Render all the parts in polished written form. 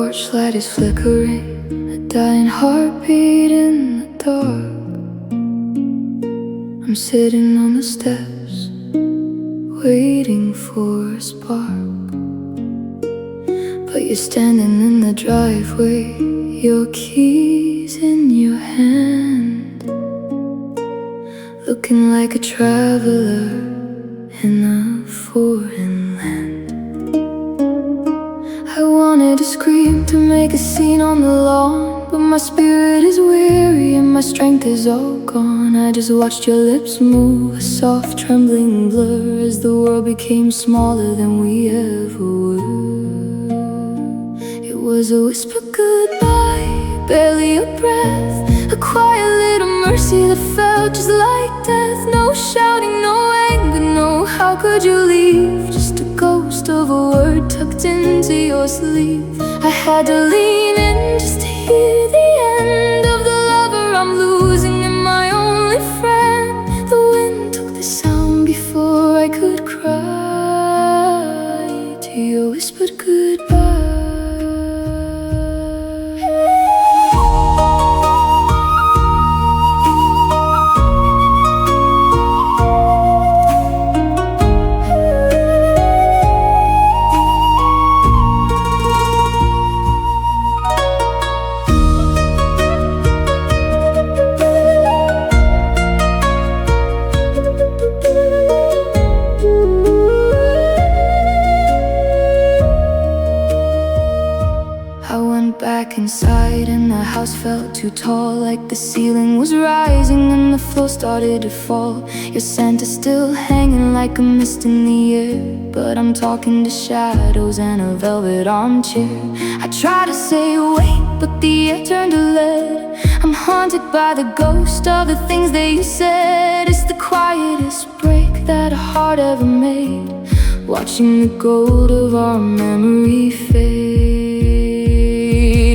porch light is flickering, a dying heartbeat in the dark. I'm sitting on the steps, waiting for a spark. But you're standing in the driveway, your keys in your hand, looking like a traveler in a foreign land. I wanted to scream, to make a scene on the lawn, but my spirit is weary and my strength is all gone. I just watched your lips move, a soft trembling blur, as the world became smaller than we ever were. It was a whisper goodbye, barely a breath, a quiet little mercy that felt just like death. No shouting, no anger, no how could you leave? Just a ghost of a word tucked into your sleeve. I had to lean in just to hear the end of the lover I'm losing and my only friend. The wind took the sound before I could cry to your whispered goodbye. Back inside and the house felt too tall, like the ceiling was rising and the floor started to fall. Your scent is still hanging like a mist in the air, but I'm talking to shadows and a velvet armchair. I try to say wait, but the air turned to lead. I'm haunted by the ghost of the things that you said. It's the quietest break that a heart ever made, watching the gold of our memory fade.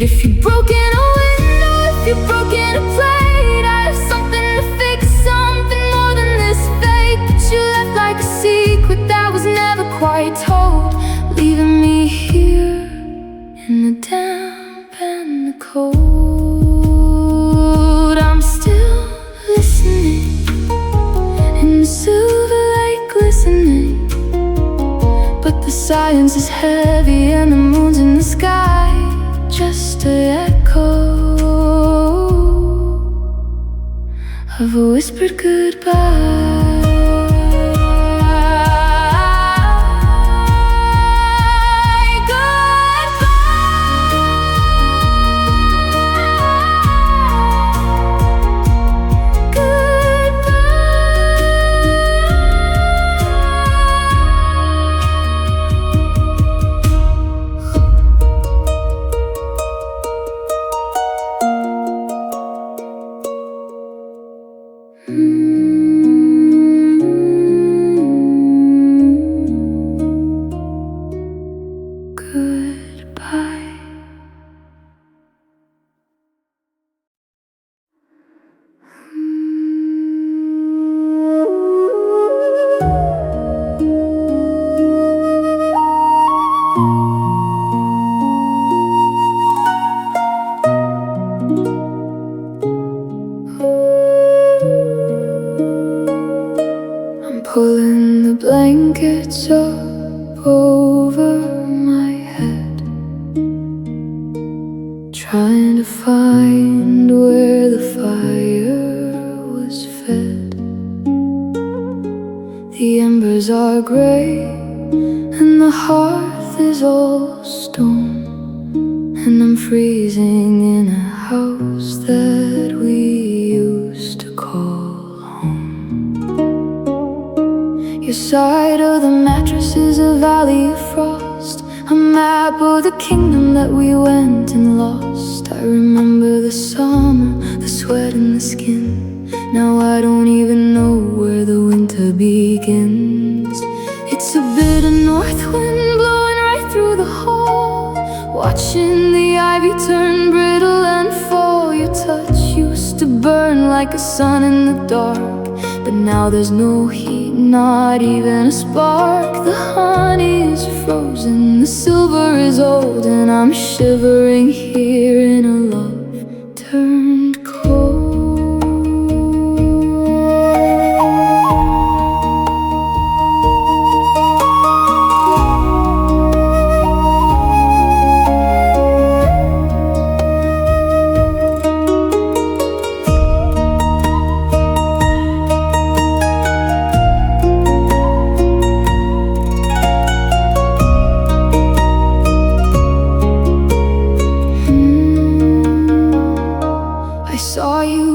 If you've broken a window, if you've broken a plate, I have something to fix, something more than this fate. But you left like a secret that was never quite told, leaving me here in the damp and the cold. I'm still listening, in the silver light glistening, but the silence is heavy and the moon's in the sky, just an echo of a whispered goodbye. Pulling the blankets up over my head, trying to find where the fire was fed. The embers are gray and the hearth is all stone, and I'm freezing in a house that we used to call home. Your side of the mattress is a valley of frost, a map of the kingdom that we went and lost. I remember the summer, the sweat and the skin. Now I don't even know where the winter begins. It's a bitter north wind blowing right through the hall, watching the ivy turn brittle and fall. Your touch used to burn like a sun in the dark, but now there's no heat, not even a spark. The honey is frozen, the silver is old, and I'm shivering here in a love turned cold.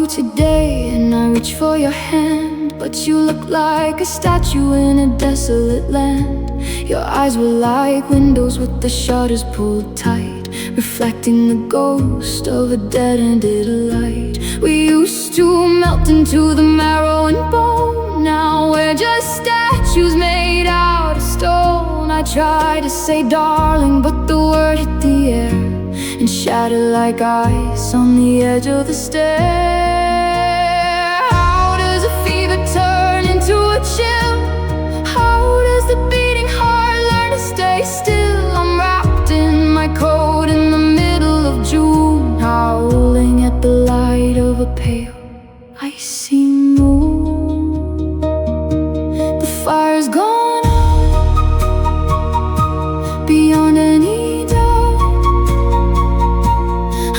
Today, and I reach for your hand, but you look like a statue in a desolate land. Your eyes were like windows with the shutters pulled tight, reflecting the ghost of a dead-ended light. We used to melt into the marrow and bone. Now we're just statues made out of stone. I tried to say darling, but the word hit the air and shattered like ice on the edge of the stair. Turn into a chill. How does the beating heart learn to stay still? I'm wrapped in my coat in the middle of June, howling at the light of a pale, icy moon. The fire's gone out beyond any doubt.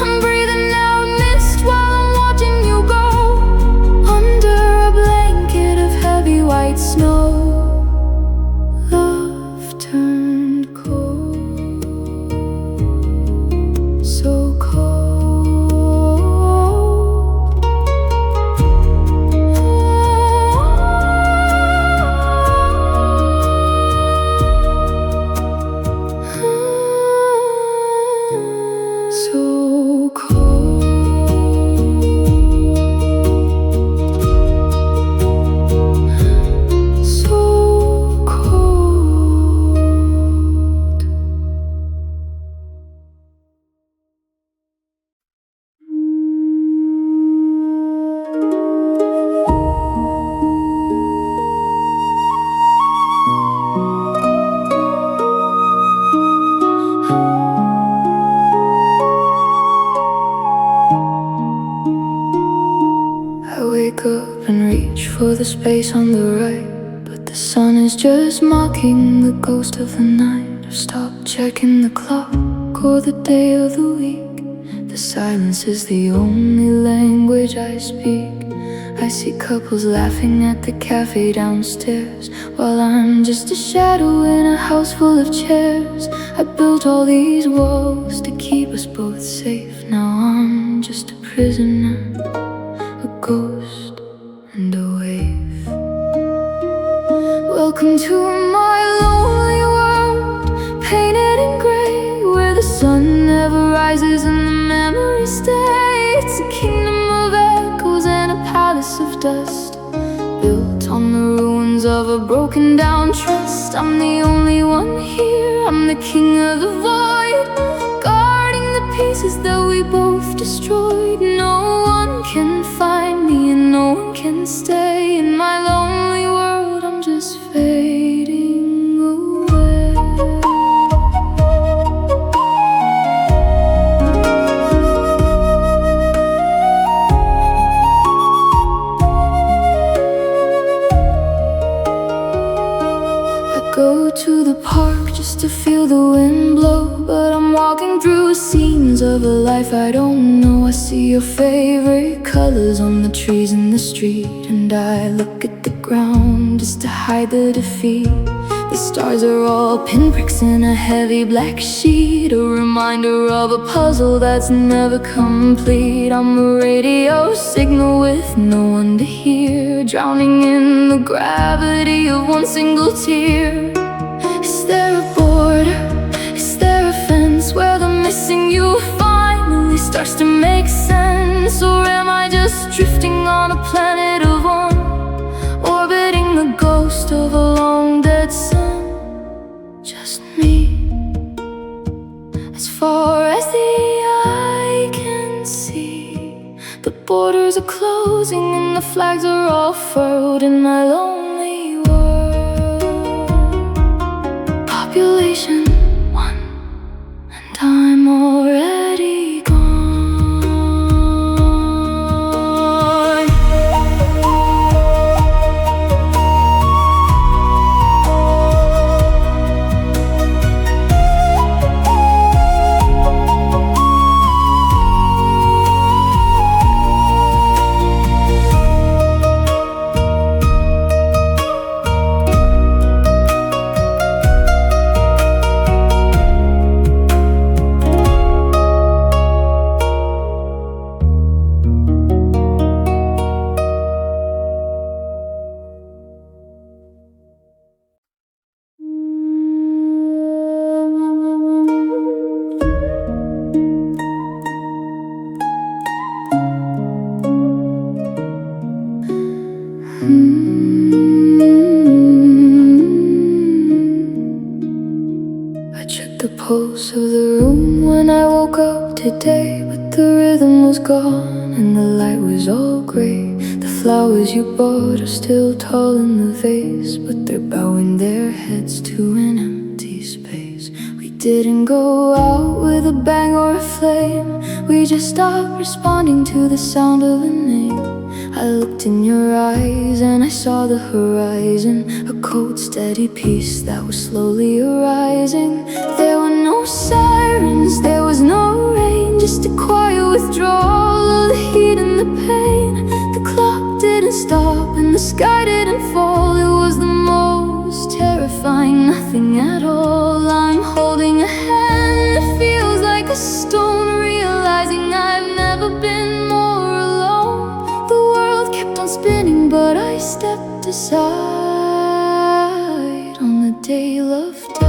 I'm breathing out mist while I'm watching you go under a blanket of heavy white snow. Love turned cold, so cold. So cold. I wake up and reach for the space on the right, but the sun is just mocking the ghost of the night. I've stopped checking the clock or the day of the week. The silence is the only language I speak. I see couples laughing at the cafe downstairs, while I'm just a shadow in a house full of chairs. I built all these walls to keep us both safe. Now I'm just a prisoner, a ghost and a wave. Welcome to my lonely world, painted in gray, where the sun never rises and the memories stay. It's a kingdom of echoes and a palace of dust, built on the ruins of a broken down trust. I'm the only one here, I'm the king of the void, guarding the pieces that we both destroyed. No one can find me and no one can stay in my lonely world. I'm just fading away. I go to the park just to feel the wind blow, but I'm walking through scenes of a life I don't know. I see your favorite colors on the trees in the street, and I look at the ground just to hide the defeat. The stars are all pinpricks in a heavy black sheet, a reminder of a puzzle that's never complete. I'm a radio signal with no one to hear, drowning in the gravity of one single tear. Is there a border? Is there a fence where the missing you finally starts to make sense? Or am I just drifting on a planet of one, orbiting the ghost of a long dead sun? Just me, as far as the eye can see. The borders are closing and the flags are all furled in my lonely world. pulse of the room when I woke up today. But the rhythm was gone and the light was all grey. The flowers you bought are still tall in the vase, but they're bowing their heads to an empty space. We didn't go out with a bang or a flame, we just stopped responding to the sound of a name. I looked in your eyes and I saw the horizon, a cold steady peace that was slowly arising. There were no sirens, there was no rain, just a quiet withdrawal of the heat and the pain. The clock didn't stop and the sky didn't fall. It was the most terrifying nothing at all. I'm holding a hand that feels like a stone, realizing I've never been more alone. The world kept on spinning, but I stepped aside on the day love died.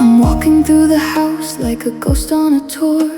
I'm walking through the house like a ghost on a tour,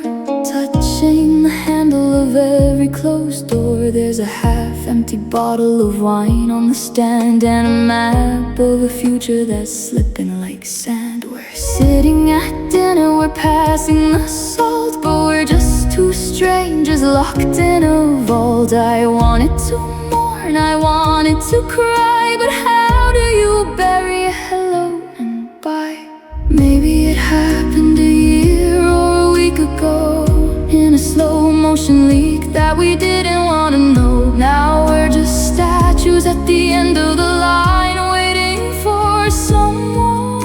touching the handle of every closed door. There's a half-empty bottle of wine on the stand, and a map of a future that's slipping like sand. We're sitting at dinner, we're passing the salt, but we're just two strangers locked in a vault. I wanted to mourn, I wanted to cry, but how do you bury a hello and bye? Maybe it happened a year or a week ago, in a slow motion leak that we didn't want to know. Now we're just statues at the end of the line, waiting for someone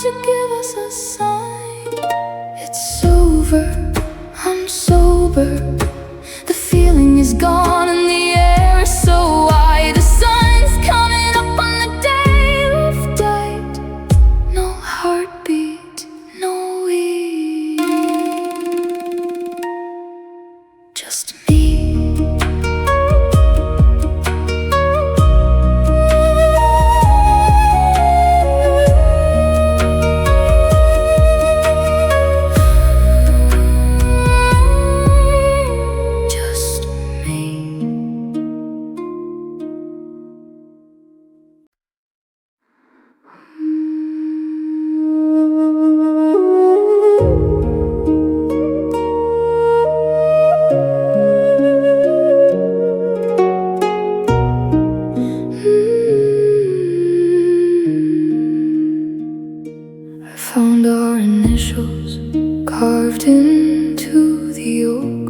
to give us a sign. It's over, I'm sober, the feeling is gone and the air is so wide. The sun's coming up on the day we've died. No heartbeat, no we, just me. Just me. I found our initials carved into the oak,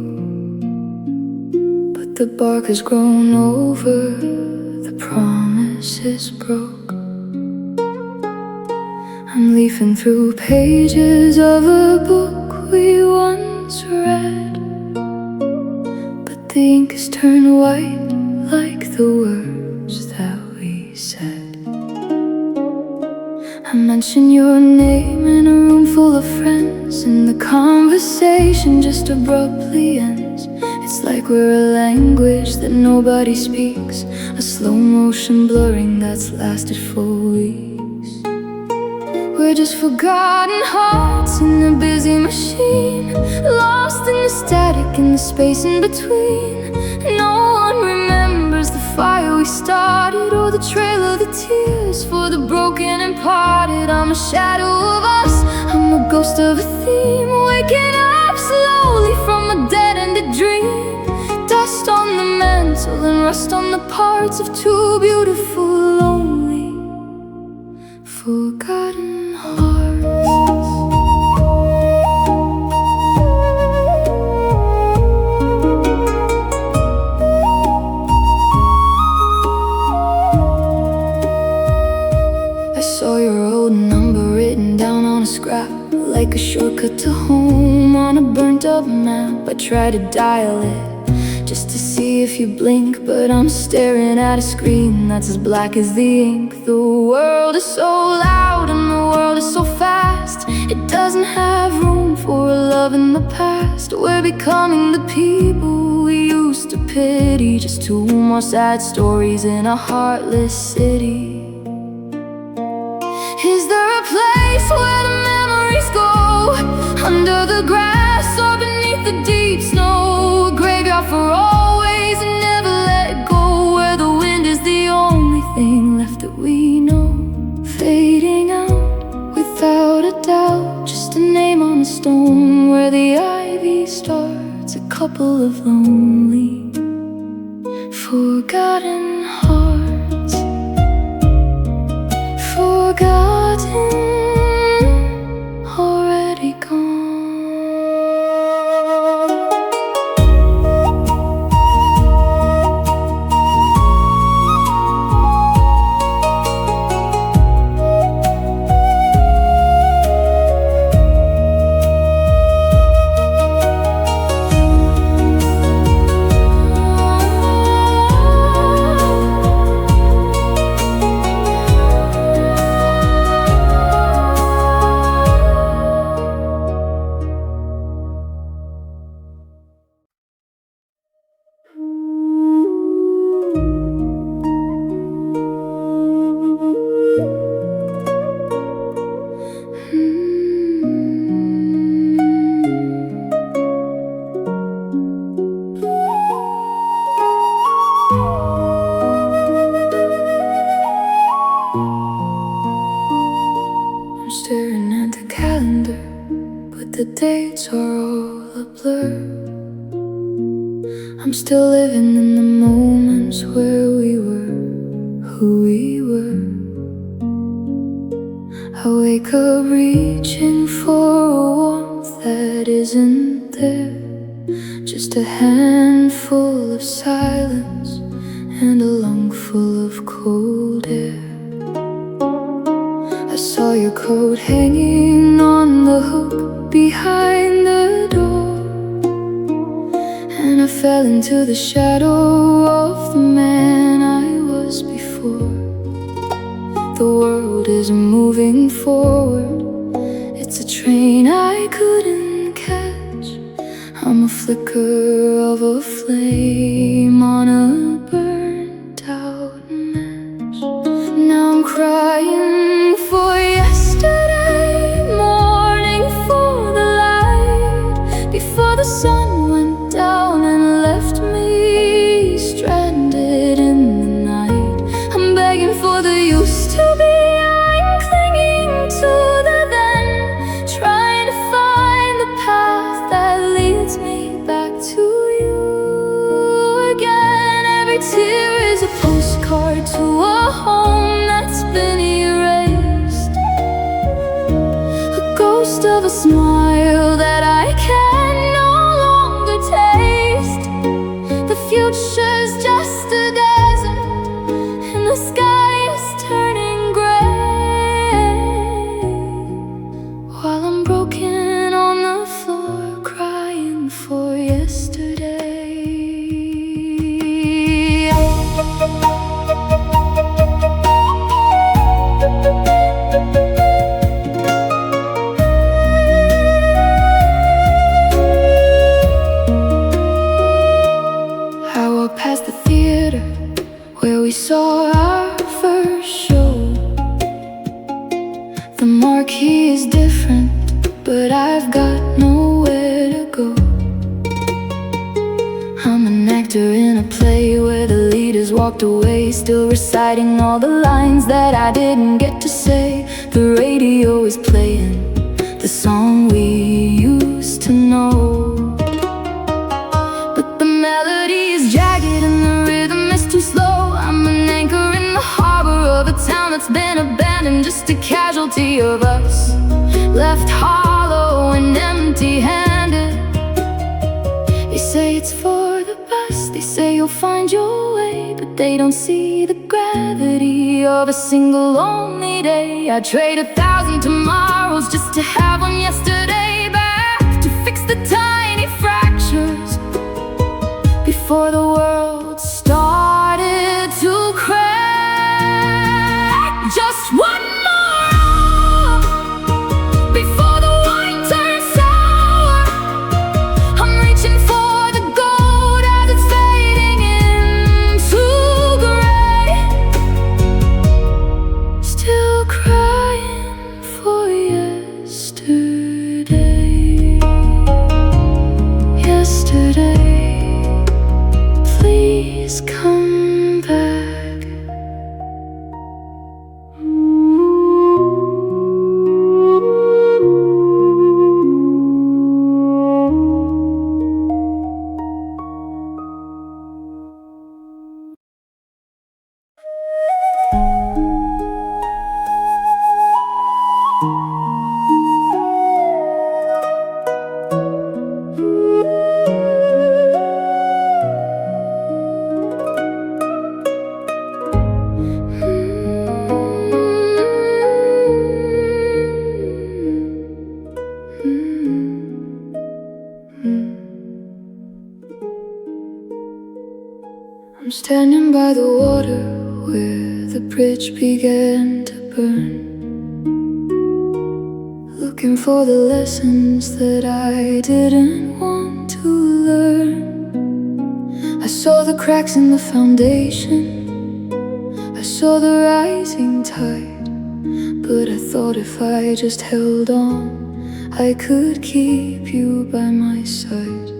but the bark has grown over, the promise is broke. I'm leafing through pages of a book we once read, but the ink has turned white like the words that we said. I mention your name in a room full of friends, and the conversation just abruptly ends. It's like we're a language that nobody speaks, a slow motion blurring that's lasted for weeks. We're just forgotten hearts in a busy machine, lost in the static in the space in between. No one remembers the fire we started, or the trail of the tears for the broken and parted. I'm a shadow of us, I'm a ghost of a theme, waking up slowly from a dead-ended dream. Dust on the mantle and rust on the parts of two beautiful, lonely, forgotten hearts. I saw your old number written down on a scrap, like a shortcut to home on a burnt up map. I tried to dial it just to see if you blink, but I'm staring at a screen that's as black as the ink. The world is so loud and the world is so fast, it doesn't have room for love in the past. We're becoming the people we used to pity, just two more sad stories in a heartless city. Is there a place where the memories go? under the grass or beneath the deep snow. Graveyard for always and never let go, where the wind is the only thing left that we know. Fading out without a doubt, just a name on a stone, where the ivy starts a couple of lonely forgotten hearts. Forgotten, already gone. I'm staring at the calendar, but the dates are all a blur. I'm still living in the moments where we were who we were. I wake up reaching for a warmth that isn't there, just a handful of silence and a lung full of cold air. I saw your coat hanging on the hook behind the door, and I fell into the shadow of the man I was before. The world is moving forward, it's a train I couldn't catch. I'm a flicker of a flame on a burnt out match. Now I'm crying for yesterday, mourning for the light before the sun went down and left me stranded in the night. I'm begging for the used to be, I'm clinging to the then, trying to find the path that leads me back to you again. Every tear is a postcard to a home that's been erased, a ghost of a smile that I can no longer taste. The future's just a desert and the sky is turning gray, while I'm broken on the floor crying for yesterday. I walked past the theater where we saw our first show. The marquee is different, but I've got nowhere to go. I'm an actor in a play where the leaders walked away, still reciting all the lines that I didn't get to say. The radio is playing the song we used to know, but the melody is jagged and the rhythm is too slow. I'm an anchor in the harbor of a town that's been abandoned, just a casualty of us, left hollow and empty-handed. They say it's for the best, they say you'll find your way, but they don't see the gravity of a single lonely day. I'd trade 1,000 tomorrows just to have one yesterday back, to fix the tiny fractures before the world started to crack. Just one more hour before the wine turns sour. I'm reaching for the gold as it's fading into gray, still crying for yesterday. I'm standing by the water where the bridge began to burn, looking for the lessons that I didn't want to learn. I saw the cracks in the foundation, I saw the rising tide, but I thought if I just held on, I could keep you by my side.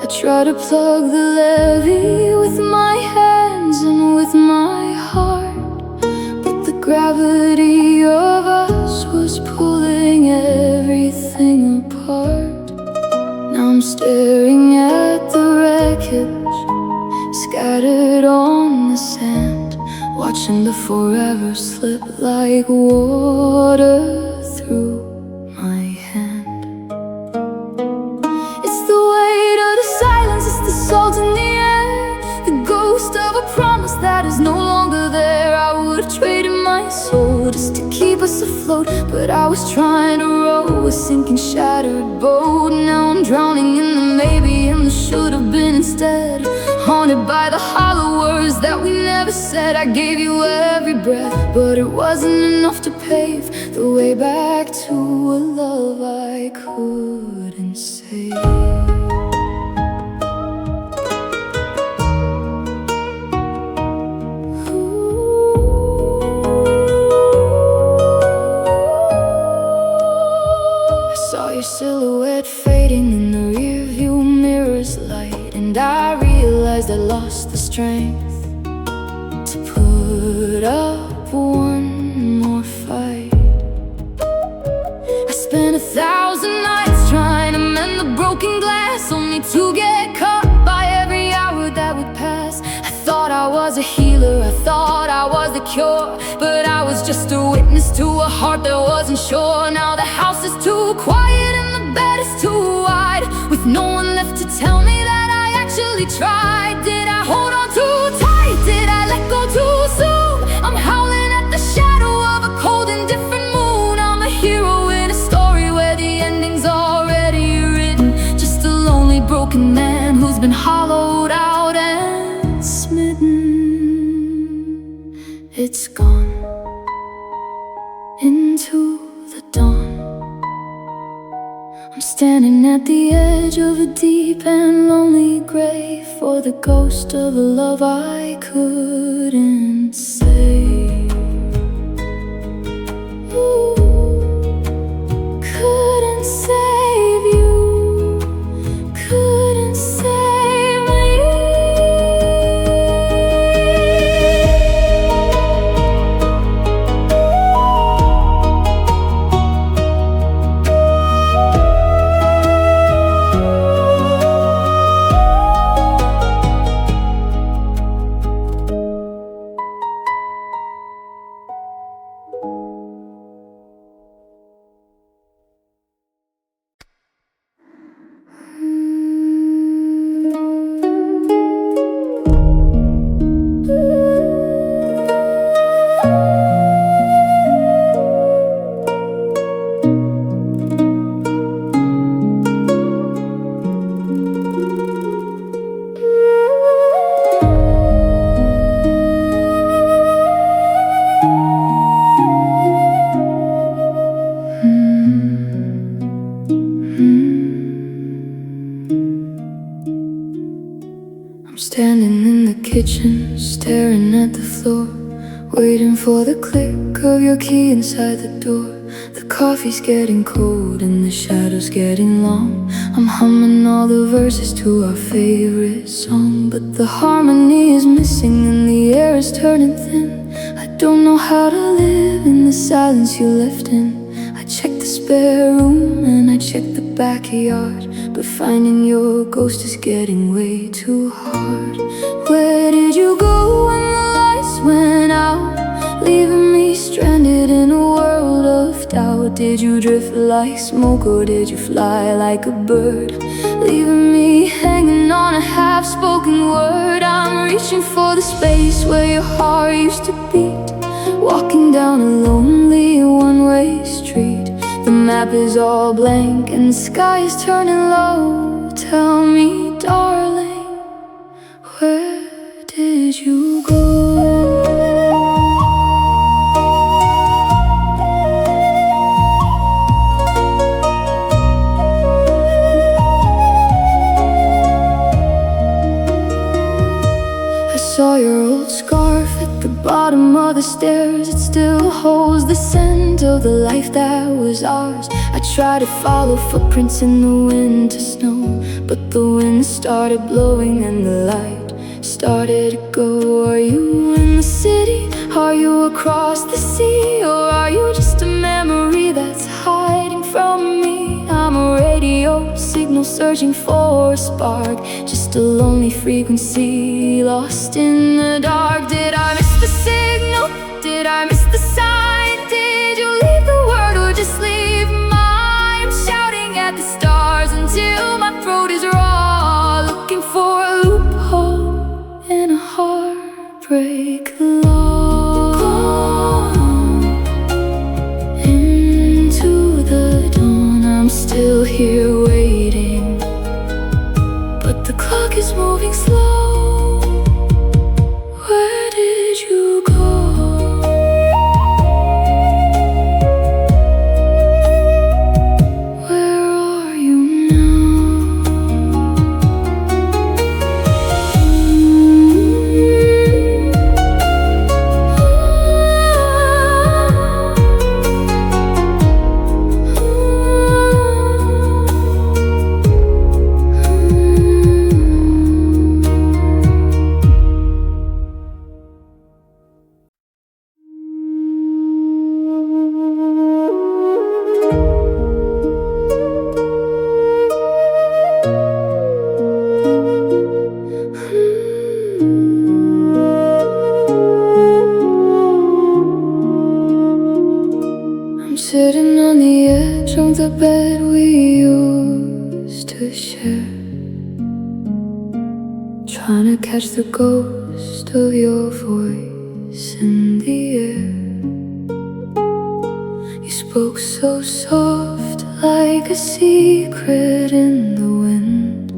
I try to plug the levee with my hands and with my heart, but the gravity of us was pulling everything apart. Now I'm staring at the wreckage scattered on the sand, watching the forever slip like water through my hand. It's the weight of the silence, it's the salt in the air, the ghost of a promise that is no longer there. I would have traded my soul just to keep us afloat, but I was trying to row a sinking shattered boat. Now I'm drowning in the maybe and the should have been instead, haunted by the hollow words that we never said. I gave you every breath, but it wasn't enough to pave the way back to a love I couldn't save. Silhouette fading in the rearview mirror's light, and I realized I lost the strength to put up one more fight. I spent 1,000 nights trying to mend the broken glass, only to get caught by every hour that would pass. I thought I was a healer, I thought I was the cure, but I was just a witness to a heart that wasn't sure. Now the house is too quiet and the bed is too wide, with no one left to tell me that I actually tried. Did I hold on too tight? Did I let go too soon? I'm howling at the shadow of a cold and different moon. I'm a hero in a story where the ending's already written, just a lonely broken man who's been hollowed out and smitten. It's gone into the dawn. I'm standing at the edge of a deep and lonely grave, for the ghost of a love I couldn't save. Ooh, couldn't save you, couldn't save me. I'm standing in the kitchen, staring at the floor, waiting for the click of your key inside the door. The coffee's getting cold and the shadows getting long. I'm humming all the verses to our favorite song, but the harmony is missing and the air is turning thin. I don't know how to live in the silence you left in. I checked the spare room and I checked the backyard, but finding your ghost is getting way too hard. Where did you go when the lights went out, leaving me stranded in a world Did you drift like smoke or did you fly like a bird, leaving me hanging on a half-spoken word? I'm reaching for the space where your heart used to beat, walking down a lonely one-way street. The map is all blank and the sky is turning low. Tell me, darling, where did you go? I saw your old scarf at the bottom of the stairs. It still holds the scent of the life that was ours. I tried to follow footprints in the winter snow, but the wind started blowing and the light started to go. Are you in the city? Are you across the sea? Or are you just a memory that's hiding from me? I'm a radio signal searching for a spark, just a lonely frequency lost in the dark. Did I miss the signal? Did I miss the sign? Did you leave the word or just leave mine? I'm shouting at the stars until my throat is raw, looking for a loophole in a heartbreak log. Gone into the dawn, I'm still here waiting, but the clock is moving slow. Where did you go? Where are you now? I'm sitting on the edge of the bed we used to share, trying to catch the ghost of your voice in the air. You spoke so soft, like a secret in the wind,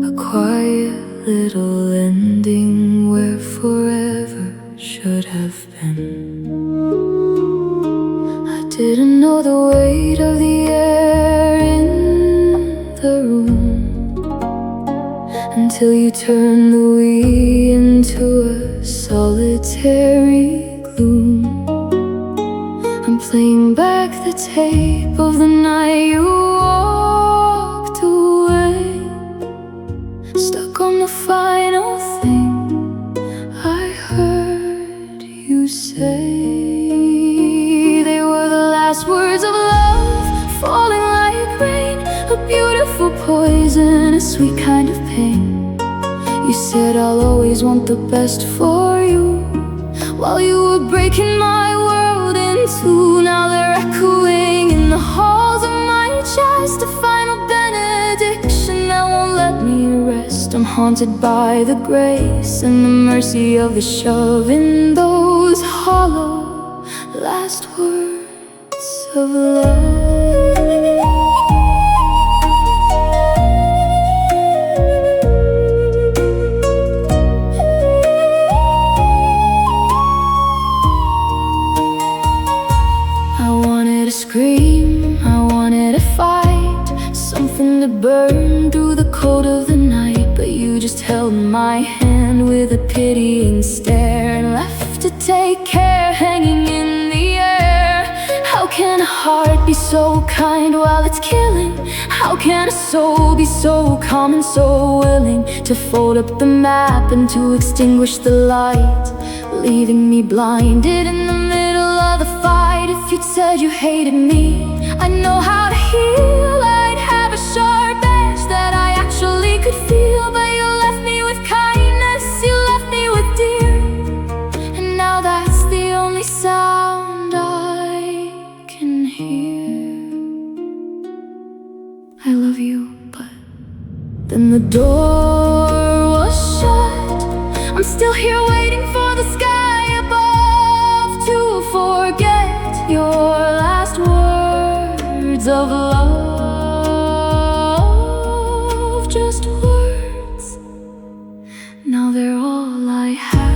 a quiet little ending where forever should have been. Didn't know the weight of the air in the room until you turned the we into a solitary gloom. I'm playing back the tape of the night you walked away, stuck on the final thing I heard you say. Last words of love, falling like rain, a beautiful poison, a sweet kind of pain. You said I'll always want the best for you, while you were breaking my world in two. Now they're echoing in the halls of my chest, a final benediction that won't let me rest. I'm haunted by the grace and the mercy of the shove in those hollow last words of love. I wanted to scream, I wanted to fight, something to burn through the cold of the night. But you just held my hand with a pitying stare and left to take care, hanging in the air. How can a heart be so kind while it's killing? How can a soul be so calm and so willing to fold up the map and to extinguish the light, leaving me blinded in the middle of the fight? If you'd said you hated me, I know how to heal. I'd have a sharp edge that I actually could feel. But you left me with kindness, you left me with dear, and now that's the only sound I can hear. Then the door was shut. I'm still here waiting for the sky above to forget your last words of love. Just words, now they're all I have.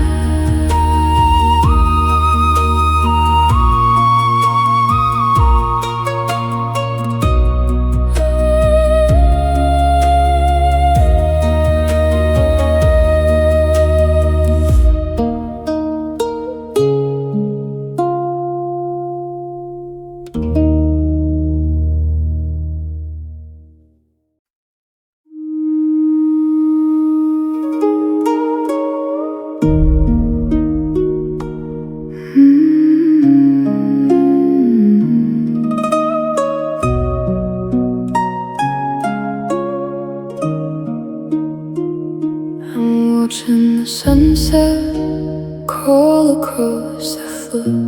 Watching the sunset crawl across the floor,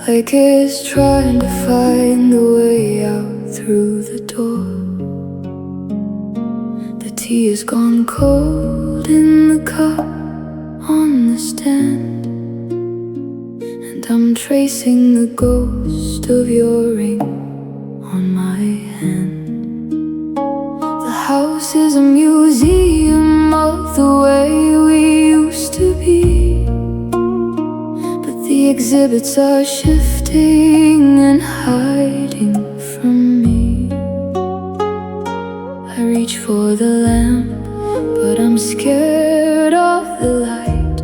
like it's trying to find the way out through the door. The tea has gone cold in the cup on the stand, and I'm tracing the ghost of your ring on my hand. The house is a museum of the way we used to be, but the exhibits are shifting and hiding from me. I reach for the lamp, but I'm scared of the light,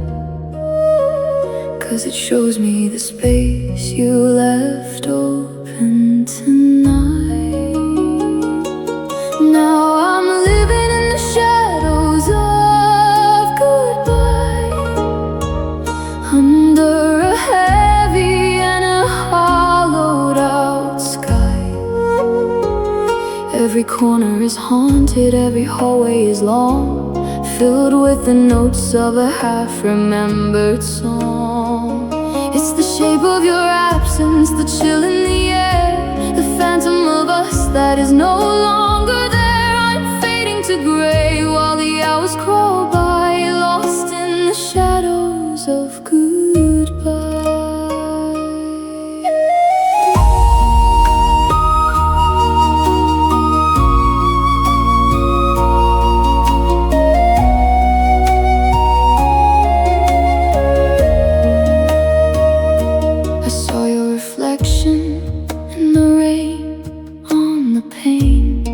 'cause it shows me the space you left open tonight. Now I'm living in the shadows of goodbye, under a heavy and a hollowed out sky. Every corner is haunted, every hallway is long, filled with the notes of a half-remembered song. It's the shape of your absence, the chill in the air, the phantom of us that is no longer there. To gray while the hours crawl by, lost in the shadows of goodbye. I saw your reflection in the rain on the pane,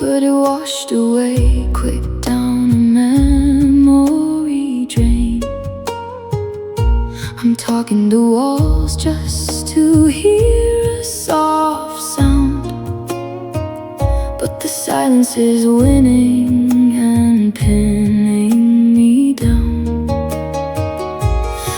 but it washed away quick down a memory drain. I'm talking to walls just to hear a soft sound, but the silence is winning and pinning me down.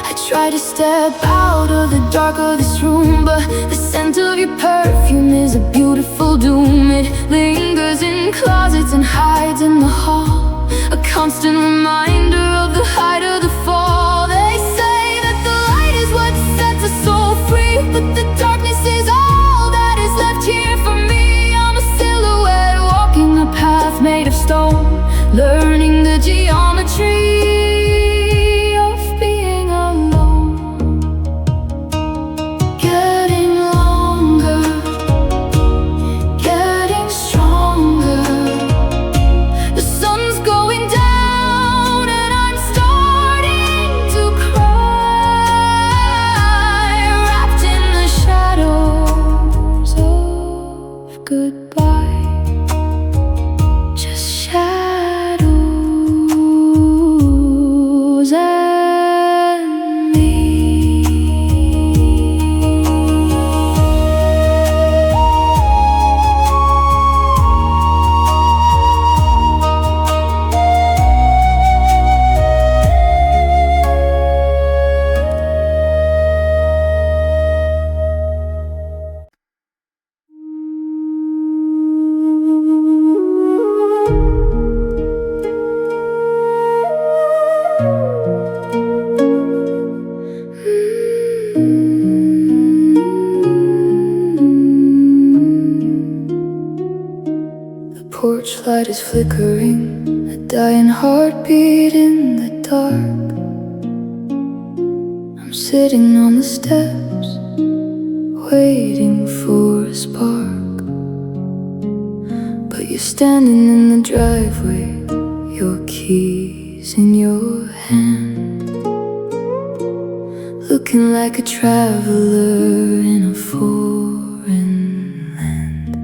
I try to step out of the dark of this room, but the scent of your perfume is a beautiful doom. It lingers in closets and hides in the hall, a constant reminder of the height of the fall. They say that the light is what sets us all free, but the darkness is all that is left here for me. I'm a silhouette walking a path made of stone, learning the geometry of being alone. Getting longer, getting stronger. The sun's going down and I'm starting is flickering, a dying heartbeat in the dark. I'm sitting on the steps, waiting for a spark. But you're standing in the driveway, your keys in your hand, looking like a traveler in a foreign land.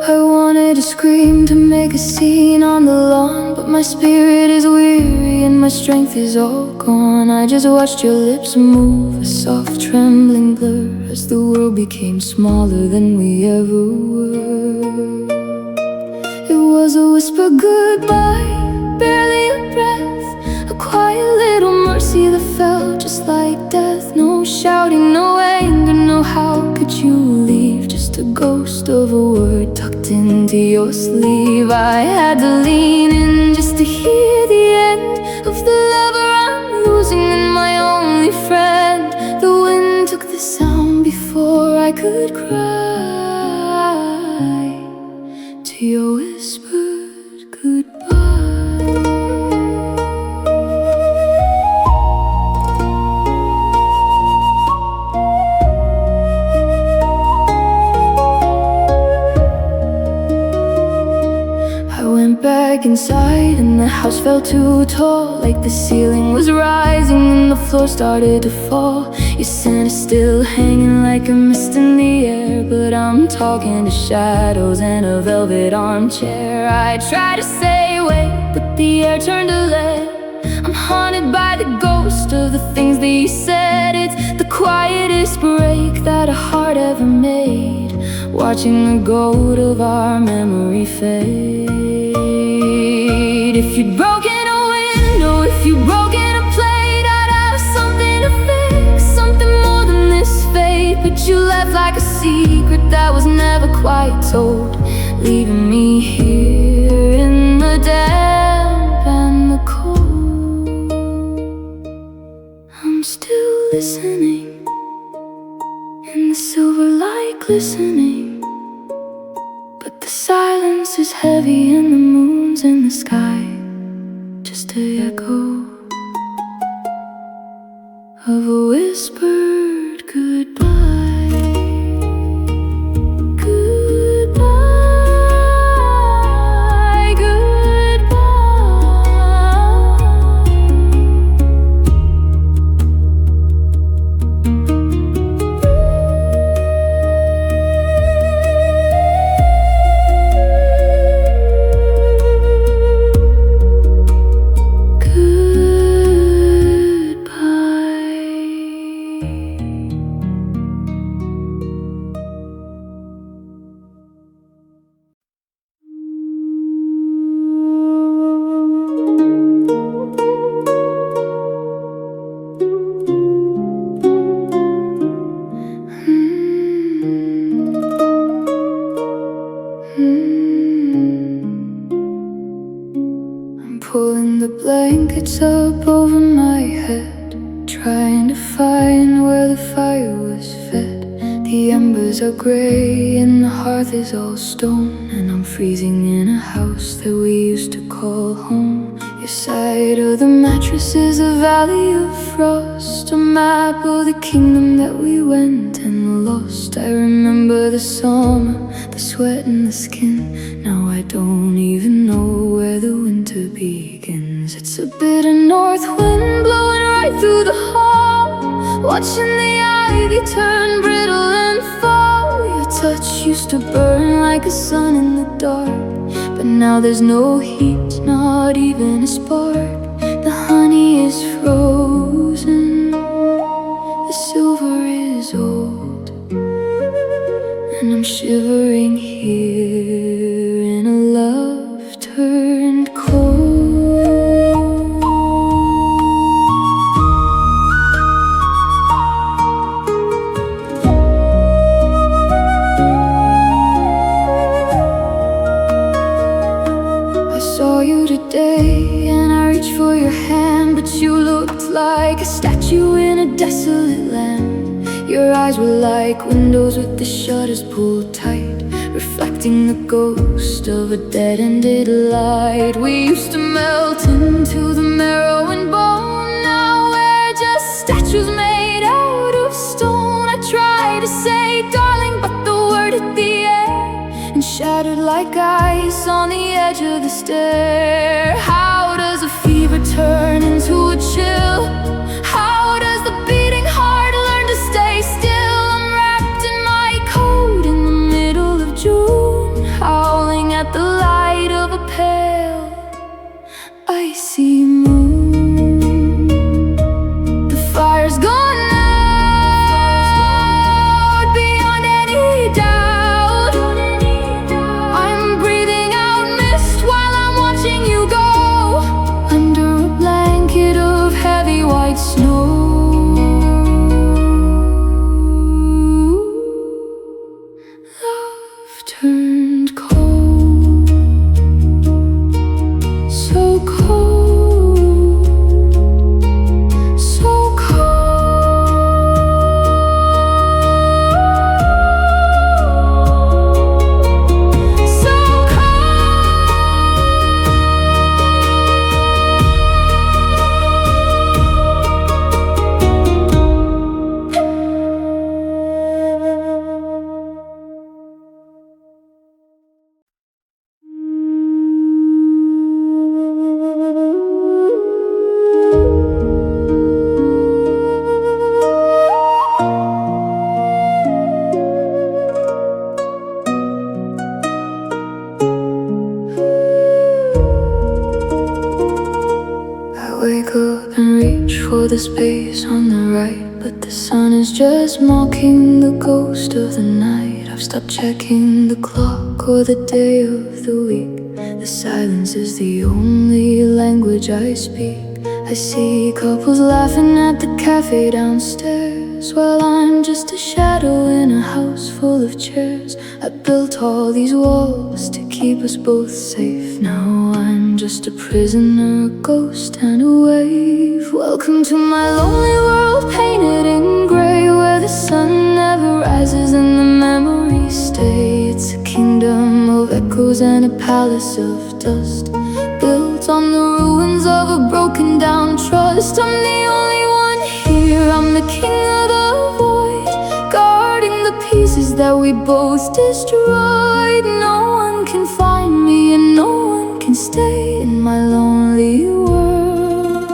I wanted to scream, to make a scene on the lawn, but my spirit is weary and my strength is all gone. I just watched your lips move, a soft trembling blur, as the world became smaller than we ever were. It was a whisper goodbye, barely a breath, a quiet little mercy that felt just like death. No shouting, no anger, no how could you leave, just a ghost of a word tucked into your sleeve. I had to lean in just to hear the end of the lover I'm losing and my only friend. The wind took the sound before I could cry to your whispered goodbye. I went back inside and the house felt too tall, like the ceiling was rising and the floor started to fall. Your scent is still hanging like a mist in the air, but I'm talking to shadows and a velvet armchair. I tried to say wait, but the air turned to lead. I'm haunted by the ghost of the things that you said. It's the quietest break that a heart ever made, watching the gold of our memory fade. If you'd broken a window, if you'd broken a plate, I'd have something to fix, something more than this fate. But you left like a secret that was never quite told, leaving me here in the damp and the cold. I'm still listening, in the silver light glistening, but the silence is heavy and the moon's in the sky, just an echo of a whispered goodbye. Goodbye, pulling the blankets up over my head, trying to find where the fire was fed. The embers are grey and the hearth is all stone, and I'm freezing in a house that we used to call home. Your side of the mattress is a valley of frost, a map of the kingdom that we went and lost. I remember the summer, the sweat and the skin. Now I don't even know where the winter begins. It's a bitter north wind blowing right through the hall, watching the ivy turn brittle and fall. Your touch used to burn like a sun in the dark, but now there's no heat, not even a spark. The honey is frozen, the silver is old, and I'm shivering here in a love turned cold. I saw you today and I reached for your hand, but you looked like a statue in a desolate land. Your eyes were like windows with the shutters pulled tight, reflecting reflecting the ghost of a dead-ended light. We used to melt into the marrow and bone. Now we're just statues made out of stone. I tried to say darling, but the word hit the air and shattered like ice on the edge of the stair. How does a fever turn into a chill? How does the beating heart learn to stay still? I'm wrapped in my coat in the middle of June, howling at the light of a pale, icy moon. The fire's gone out beyond any doubt. I'm breathing out mist while I'm watching you go under a blanket of heavy white snow. Love turned cold, so cold, so cold, so I wake up and reach for the space on the right, but the sun is just mocking the ghost of the night. I've stopped checking the clock or the day of the week. The silence is the only language I speak. I see couples laughing at the cafe downstairs, while I'm just a shadow in a house full of chairs. I built all these walls to keep us both safe. Now I'm just a prisoner, a ghost and a wave. Welcome to my lonely world, painted in grey, where the sun never rises and the memories stay. It's a kingdom of echoes and a palace of dust, built on the ruins of a broken down trust. I'm the only one here, I'm the king of the void, guarding the pieces that we both destroyed. No one can find me and no one can stay in my lonely world.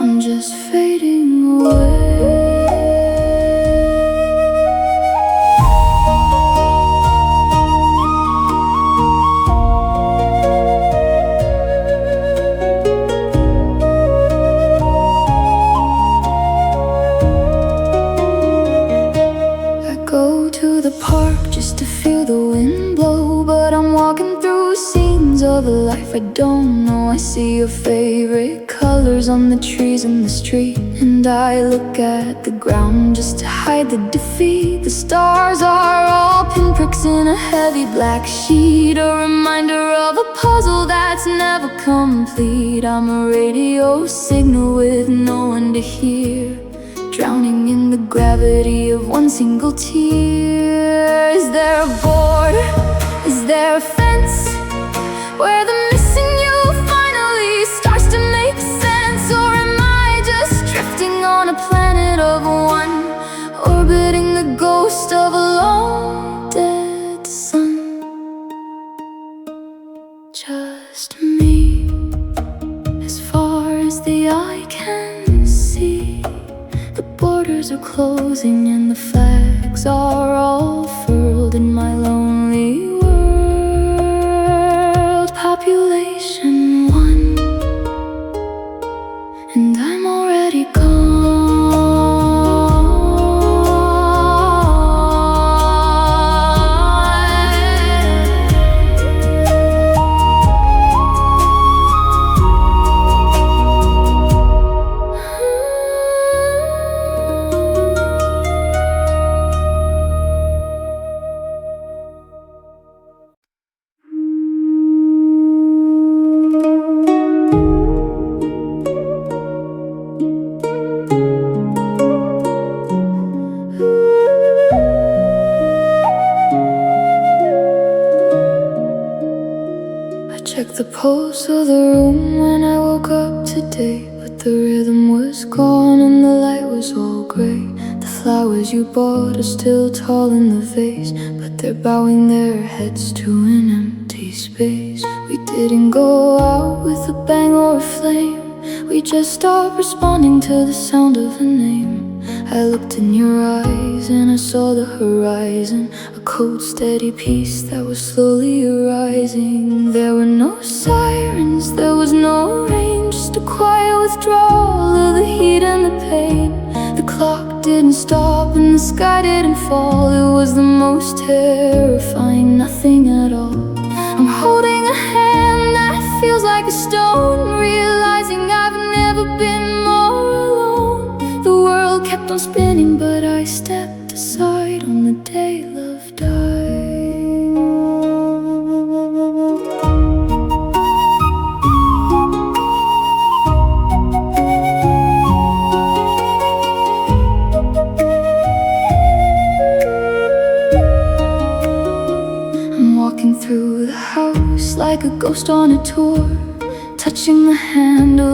I'm just fading away. Just to feel the wind blow, but I'm walking through scenes of a life I don't know. I see your favorite colors on the trees in the street, and I look at the ground just to hide the defeat. The stars are all pinpricks in a heavy black sheet, a reminder of a puzzle that's never complete. I'm a radio signal with no one to hear, drowning in the gravity of one single tear. Is there a border? Is there a fence where the missing you finally starts to make sense? Or am I just drifting on a planet of one, orbiting the ghost of a long dead sun? Just me, as far as the eye can see. The borders are closing and the flags are all furled in my lonely world. Population 1, and I'm already gone. the pulse of the room when I woke up today, but the rhythm was gone and the light was all gray. The flowers you bought are still tall in the vase, but they're bowing their heads to an empty space. We didn't go out with a bang or a flame, we just stopped responding to the sound of a name. I looked in your eyes and I saw the horizon, a cold steady peace that was slowly arising. There were no sirens, there was no rain, just a quiet withdrawal of the heat and the pain. The clock didn't stop and the sky didn't fall, it was the most terrifying nothing at all. I'm holding a hand that feels like a stone, realizing I've never been more alone. The world kept on spinning, but I stepped aside on the day love died. I'm walking through the house like a ghost on a tour, touching the handle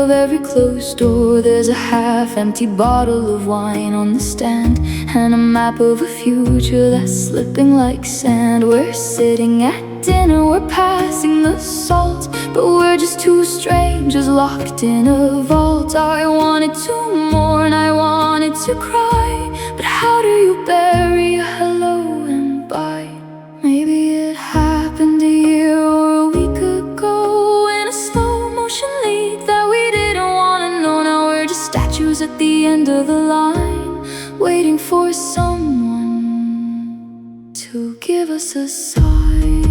of every closed door. There's a half-empty bottle of wine on the stand, and a map of a future that's slipping like sand. We're sitting at dinner, we're passing the salt, but we're just two strangers locked in a vault. I wanted to mourn, I wanted to cry, but how do you bury a hello and bye? Maybe it happened a year or a week ago, in a slow motion leak that we didn't want to know. Now we're just statues at the end of the line, waiting for someone to give us a sign.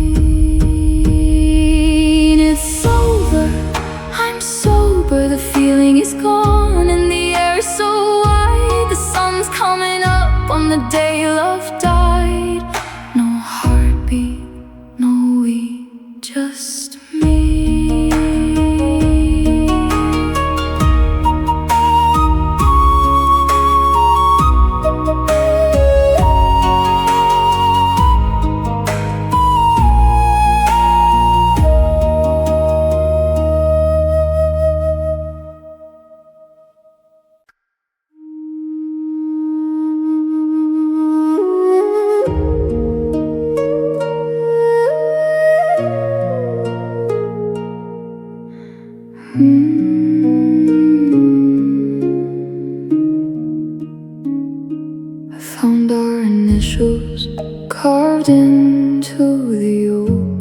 It's over, I'm sober, the feeling is gone and the air is so wide. The sun's coming up on the day love died. No heartbeat, no we, just me. I found our initials carved into the oak,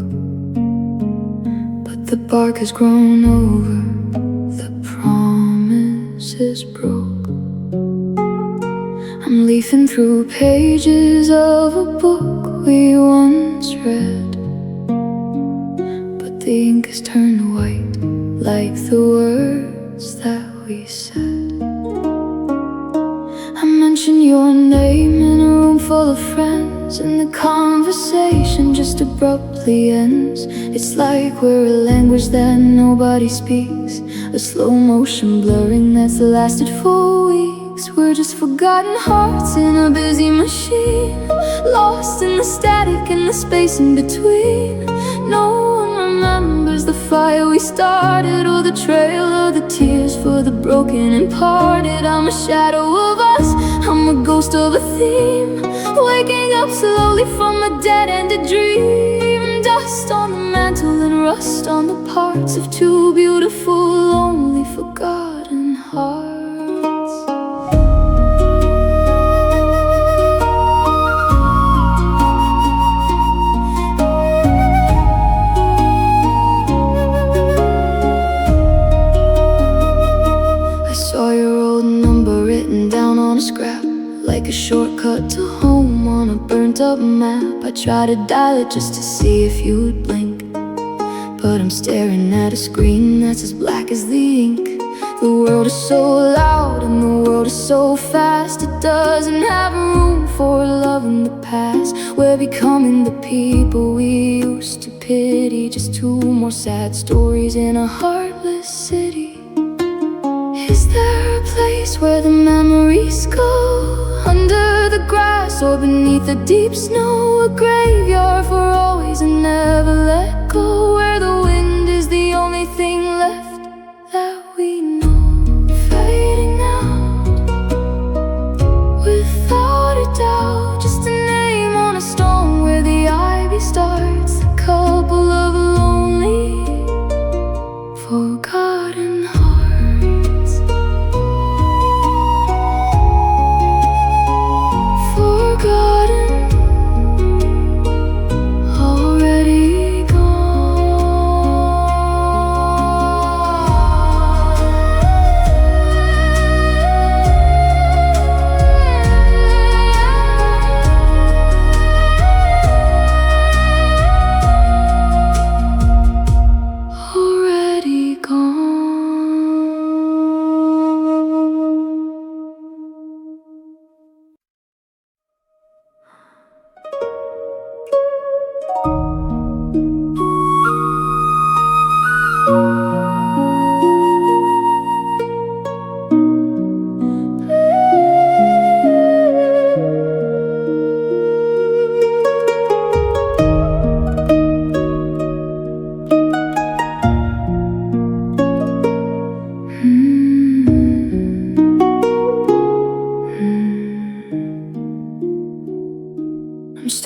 but the bark has grown over, the promise is broke. I'm leafing through pages of a book we once read, but the ink has turned white like the words that we said. I mention your name in a room full of friends, and the conversation just abruptly ends. It's like we're a language that nobody speaks, a slow motion blurring that's lasted for weeks. We're just forgotten hearts in a busy machine, lost in the static and the space in between. No one remembers the fire we started, or the trail of the tears for the broken and parted. I'm a shadow of us, I'm a ghost of a theme, waking up slowly from a dead-ended dream. Dust on the mantle and rust on the parts of two beautiful, lonely, forgotten hearts. Like a shortcut to home on a burnt up map. I try to dial it just to see if you'd blink, but I'm staring at a screen that's as black as the ink. The world is so loud and the world is so fast, it doesn't have room for love in the past. We're becoming the people we used to pity, just two more sad stories in a heartless city. Is there a place where the memories go? Under the grass or beneath the deep snow, a graveyard for always and never let go, where the wind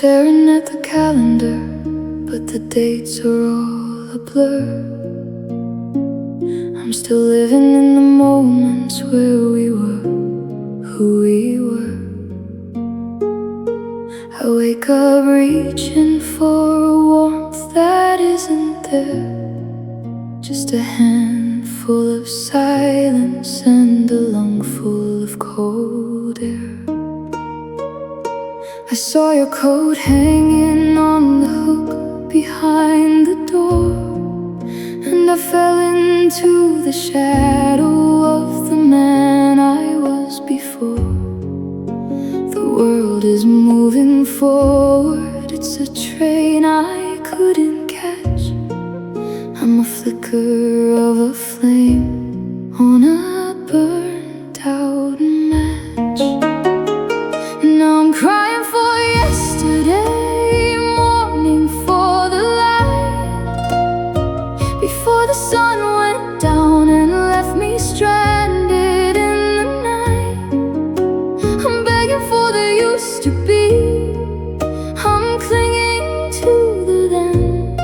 staring at the calendar, but the dates are all a blur. I'm still living in the moments where we were who we were. I wake up reaching for a warmth that isn't there, just a handful of silence and a lungful of cold air. I saw your coat hanging on the hook behind the door, and I fell into the shadow of the man I was before. The world is moving forward, it's a train I couldn't catch. I'm a flicker of a flame on a burnt out match. Now I'm crying for yesterday, mourning for the light before the sun went down and left me stranded in the night. I'm begging for the used to be, I'm clinging to the then,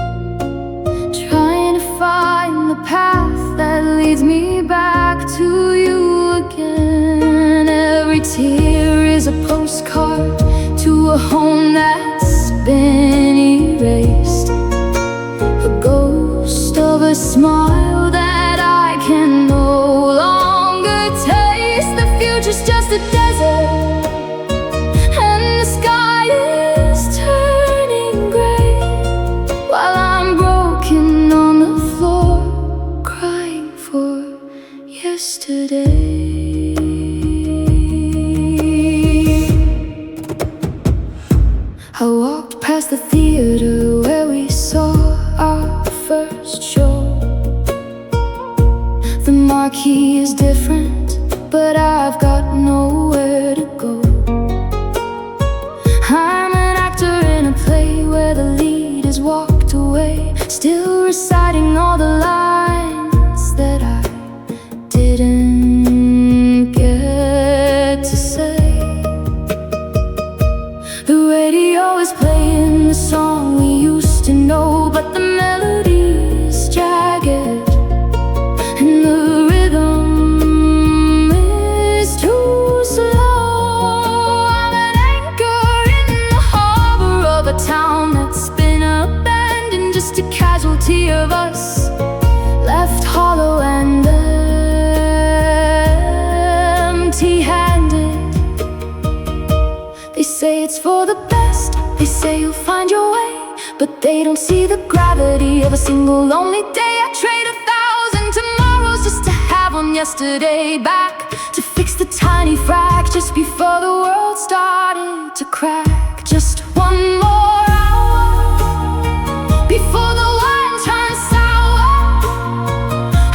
trying to find the path that leads me back to you again. Every tear is a postcard to a home that's been erased, a ghost of a smile that I can no longer taste. The future's just a desert, and the sky is turning gray, while I'm broken on the floor, crying for yesterday. I walked past the theater where we saw our first show. The marquee is different, but I've got nowhere to go. I'm an actor in a play where the lead has walked away, still reciting all the lines that I didn't get to say. The radio is playing the song we used to know, but the melody is jagged and the rhythm is too slow. I'm an anchor in the harbor of a town that's been abandoned, just a casualty of us, left hollow and empty-handed. They say it's for the best, they say you'll find your way, but they don't see the gravity of a single lonely day. I trade 1,000 tomorrows just to have one yesterday back, to fix the tiny frack just before the world started to crack. Just one more hour before the wine turns sour.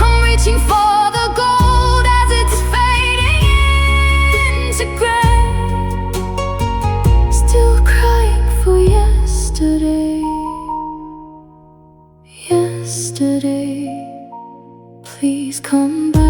I'm reaching for the gold as it's fading into gray, still crying for yesterday. Yesterday, please come back.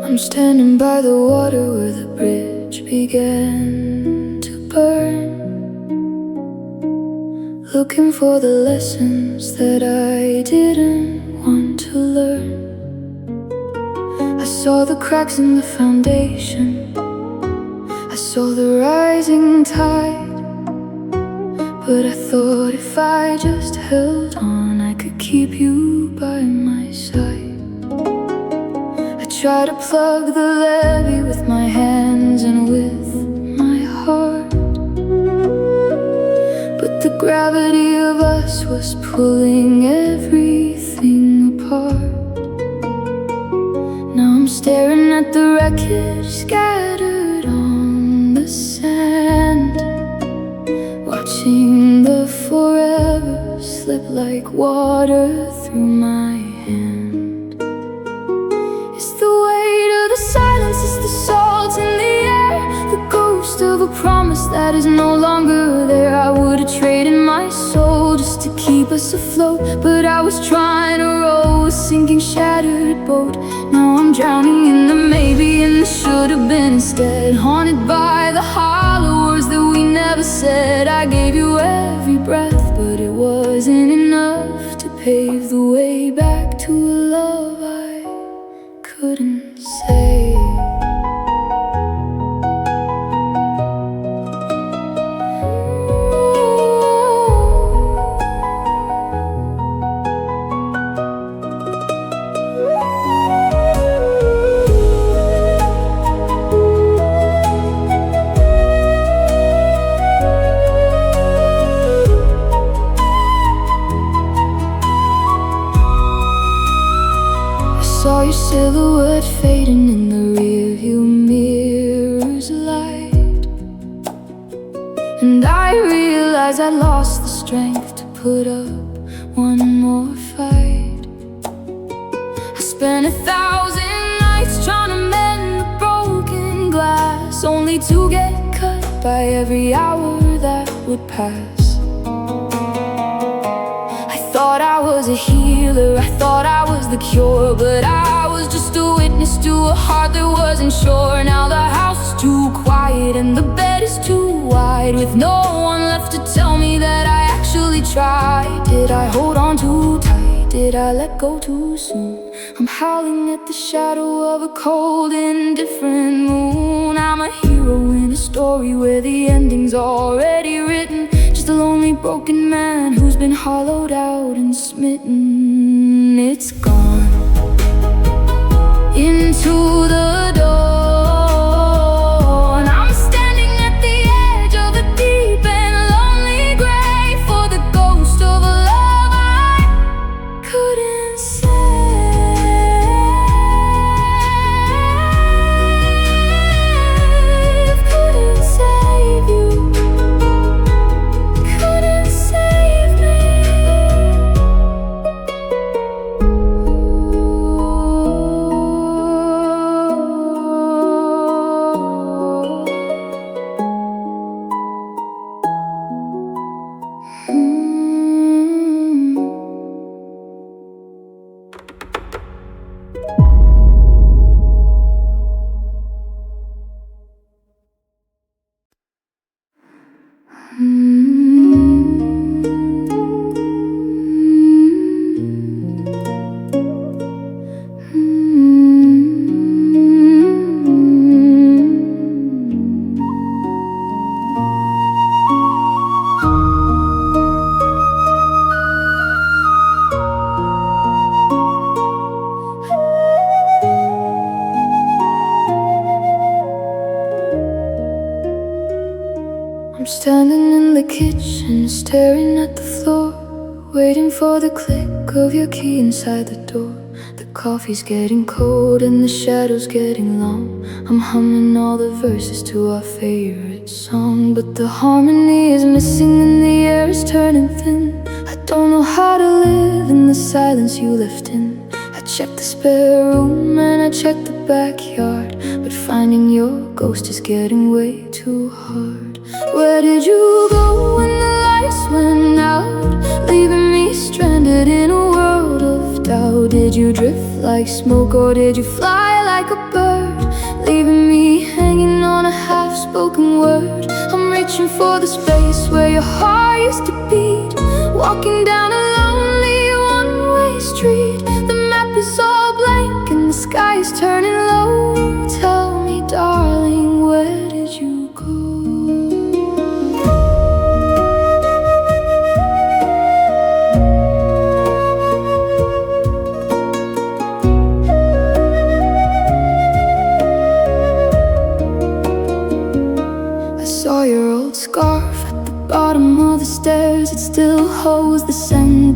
I'm standing by the water where the bridge began to burn, looking for the lessons that I didn't want to learn. I saw the cracks in the foundation, I saw the rising tide, but I thought if I just held on, I could keep you by my side. I tried to plug the levee with my hand, gravity of us was pulling everything apart. Now I'm staring at the wreckage scattered on the sand, watching the forever slip like water through my hand. It's the weight of the silence, it's the salt in the air, the ghost of a promise that is no longer there. I would have traded my soul just to keep us afloat, but I was trying to row a sinking, shattered boat. Now I'm drowning in the maybe and the should have been instead, haunted by the hollow words that we never said. I gave you every breath, but it wasn't enough to pave the way back to a love I couldn't save. Saw your silhouette fading in the rearview mirror's light, and I realized I lost the strength to put up one more fight. I spent 1,000 nights trying to mend the broken glass, only to get cut by every hour that would pass. I thought I was a healer, I thought I was the cure, but I was just a witness to a heart that wasn't sure. Now the house is too quiet and the bed is too wide, with no one left to tell me that I actually tried. Did I hold on too tight? Did I let go too soon? I'm howling at the shadow of a cold, indifferent moon. I'm a hero in a story where the ending's already written, just a lonely broken man who's been hollowed out and smitten. It's gone into the dawn. I'm standing at the edge of a deep and lonely grave for the ghost of a love I couldn't save. Couldn't save you, couldn't save me. I'm standing in the kitchen, staring at the floor, waiting for the click of your key inside the door. The coffee's getting cold and the shadows getting long. I'm humming all the verses to our favorite song, but the harmony is missing and the air is turning thin. I don't know how to live in the silence you left in. I checked the spare room and I checked the backyard, but finding your ghost is getting way too hard. Where did you go when the lights went out, leaving me stranded in a world of doubt? Did you drift like smoke or did you fly like a bird, leaving me hanging on a half-spoken word? I'm reaching for the space where your heart used to beat, walking down a lonely one-way street. The map is all blank and the sky is turning low. Tell me, darling, where did you go? Saw your old scarf at the bottom of the stairs. It's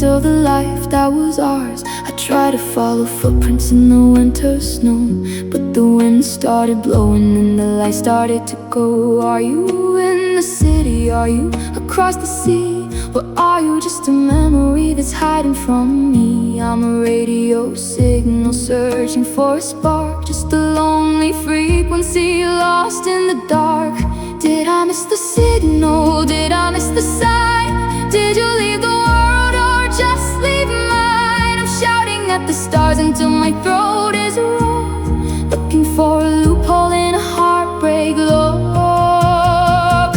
moment of the life that was ours. I tried to follow footprints in the winter snow, but the wind started blowing and the light started to go. Are you in the city? Are you across the sea? Or are you just a memory that's hiding from me? I'm a radio signal searching for a spark, just a lonely frequency lost in the dark. Did I miss the signal? Did I miss the sign? Did you leave the world or just leave mine? I'm shouting at the stars until my throat is raw, looking for a loophole in a heartbreak law.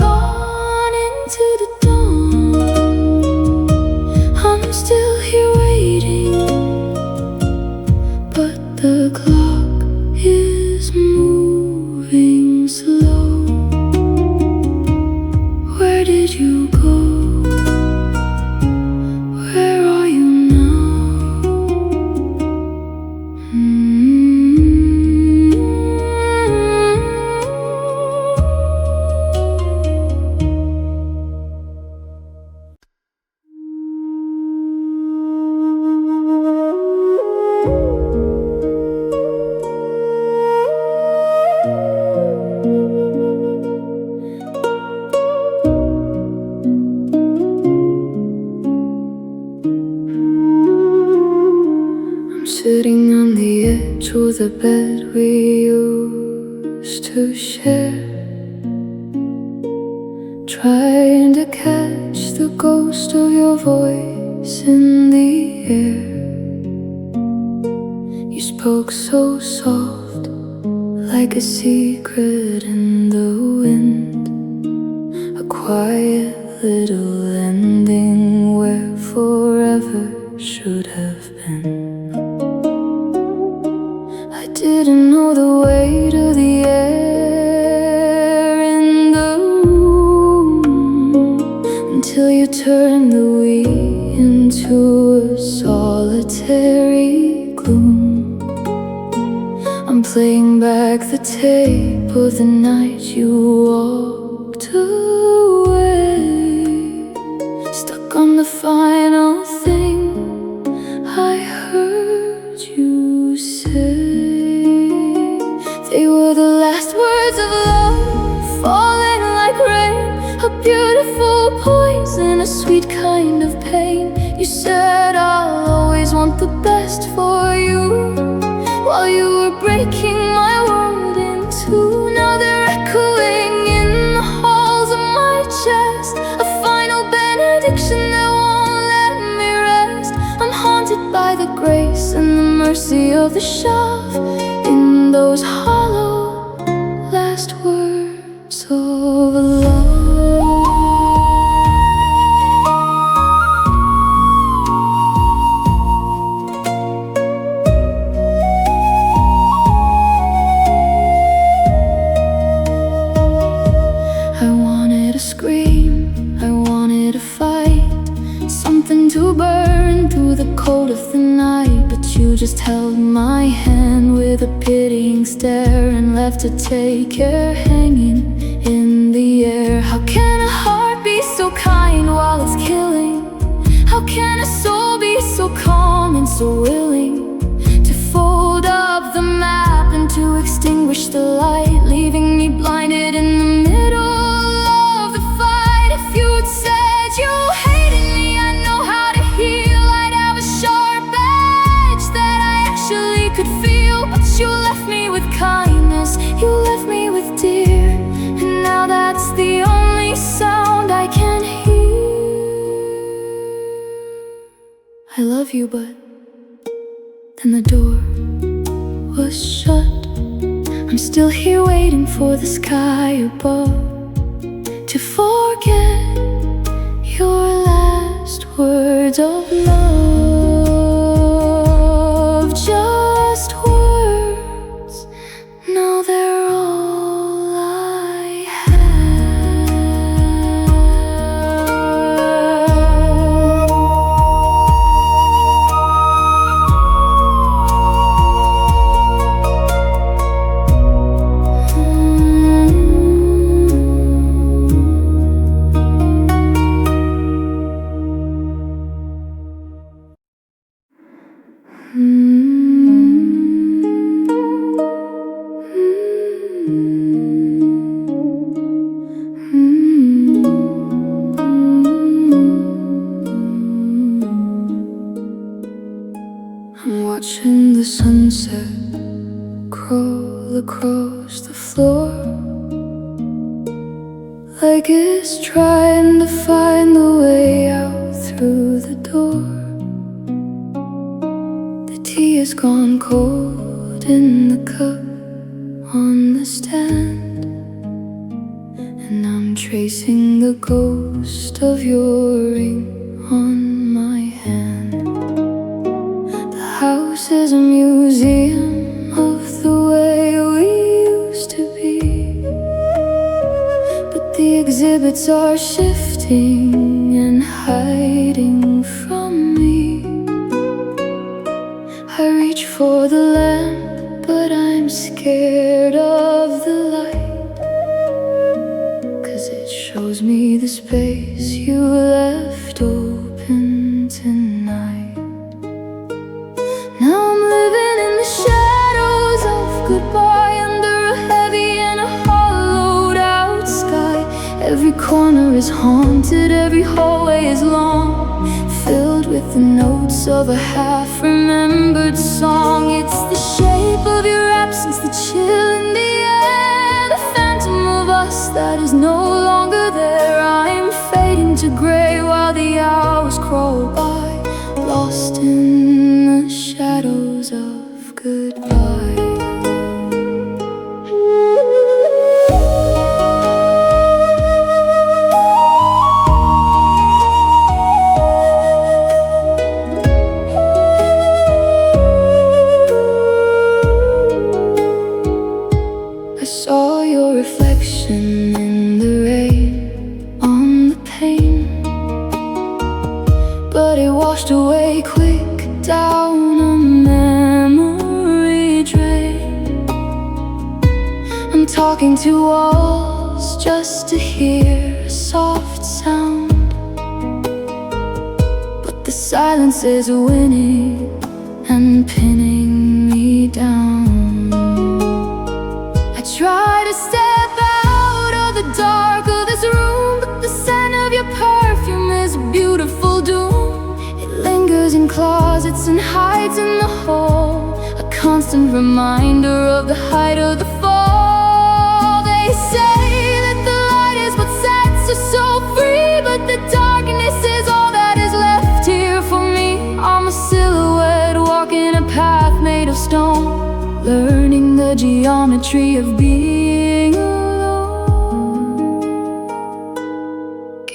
Gone into the dawn, I'm still here waiting, but the clock is moving slow. Where did you go? Where are you now? Sitting on the edge of the bed we used to share, trying to catch the ghost of your voice in the air. You spoke so soft, like a secret in the wind, a quiet little ending where forever should have been. I didn't know the weight of the air in the room until you turned the we into a solitary gloom. I'm playing back the tape of the night you walked away, stuck on the final thing I heard you say. They were the last words of love, falling like rain, a beautiful poison, a sweet kind of pain. You said I'll always want the best for you, while you were breaking my world in two. Now they're echoing in the halls of my chest, a final benediction that won't let me rest. I'm haunted by the grace and the mercy of the shove in those hollow last words of love. I wanted to scream, I wanted to fight, something to burn through the cold of the night, but you just held my hand with a pitying stare and left a take care hanging in the air. How can a heart be so kind while it's killing? How can a soul be so calm and so willing to fold up the map and to extinguish the light, leaving me blinded in the middle of the fight? If you had said you hated me, I know how to heal. I'd have a sharp edge that I actually could feel, but you left me with kindness, you left me with dear, and now that's the only sound I can hear. I love you, but then the door was shut. I'm still here waiting for the sky above to forget your last words of love. Just words, now they're all I have. the sunset crawl across the floor, like it's trying to find the way out through the door. The tea has gone cold in the cup on the stand, and I'm tracing the ghost of your ring on my hand. The house is a museum of the way we used to be, but the exhibits are shifting and hiding from me. I reach for the lamp, but I'm scared of the light, 'cause it shows me the space you left open tonight. Now I'm living in the shadows of goodbye, under a heavy and a hollowed out sky. Every corner is haunted, every hallway is long, filled with the notes of a half-remembered song. It's the shape of your absence, the chill in the air, the phantom of us that is no longer there. I'm fading to gray while the hours crawl by, lost in the shadows of goodbye. I saw your reflection in the rain on the pane, but it washed away quick down a memory drain. I'm talking to walls just to hear a soft sound, but the silence is winning and pinning me down. Try to step out of the dark of this room, but the scent of your perfume is a beautiful doom. It lingers in closets and hides in the hall, a constant reminder of the height of the fall. They say that the light is what sets us so free, but the darkness is all that is left here for me. I'm a silhouette walking a path made of stone, learning the geometry of being alone.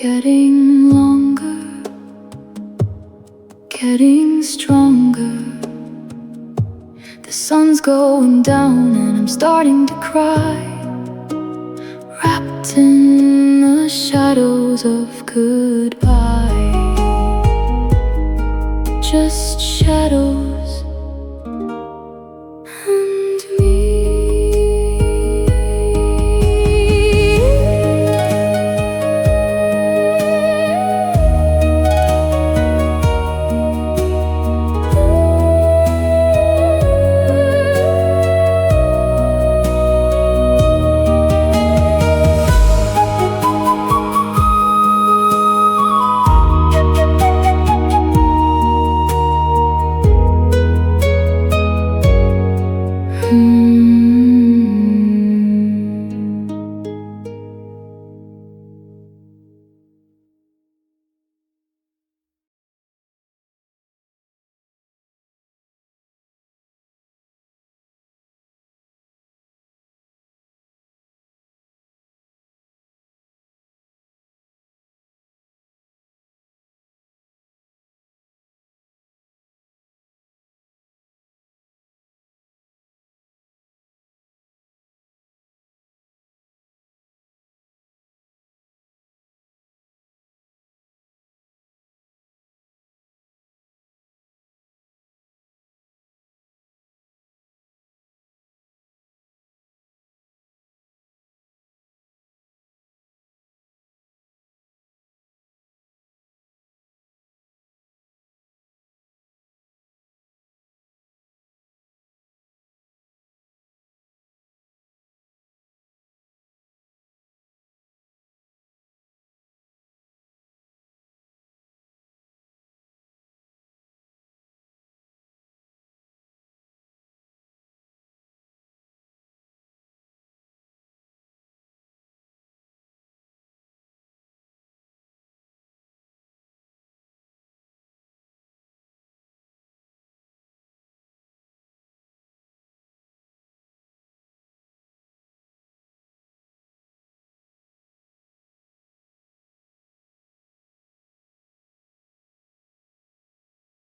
Getting longer, getting stronger. The sun's going down and I'm starting to cry, wrapped in the shadows of goodbye. Just shadows